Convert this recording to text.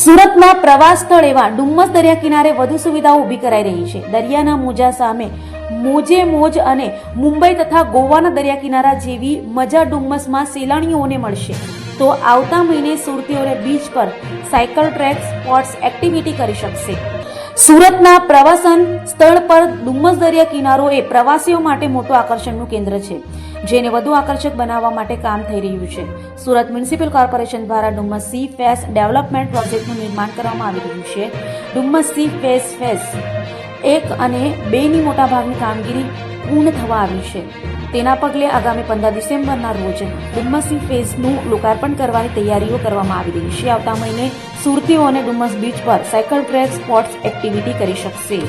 સુરતના પ્રવાસ સ્થળ એવા ડુમ્મસ દરિયા કિનારે વધુ સુવિધાઓ ઊભી કરાઈ રહી છે. દરિયાના મોજા સામે મોજે મોજ અને મુંબઈ તથા ગોવાના દરિયા કિનારા જેવી મજા ડુમ્મસમાં સહેલાણીઓને મળશે. તો આવતા મહિને સુરતીઓને બીચ પર સાયકલ ટ્રેક સ્પોર્ટ્સ એક્ટિવિટી કરી શકશે. સુરતના પ્રવાસન સ્થળ પર ડુમ્મસ દરિયા કિનારો એ પ્રવાસીઓ માટે મોટું આકર્ષણનું કેન્દ્ર છે, જેને વધુ આકર્ષક બનાવવા માટે કામ થઈ રહ્યું છે. સુરત મ્યુનિસિપલ કોર્પોરેશન દ્વારા ડુમ્મસ સી ફેસ ડેવલપમેન્ટ પ્રોજેક્ટનું નિર્માણ કરવામાં આવી રહ્યું છે. ડુમ્મસ સી ફેસ 1 અને 2 ની મોટાભાગની કામગીરી પૂર્ણ થવા આવી છે. તેના પગલે આગામી 15 ડિસેમ્બરના રોજ ડુમ્મસ સી ફેસનું લોકાર્પણ કરવાની તૈયારીઓ કરવામાં આવી રહી છે. આવતા મહિને સુરતીઓ અને ડુમ્મસ બીચ પર સાયકલ ટ્રેક સ્પોર્ટ્સ એક્ટિવિટી કરી શકશે.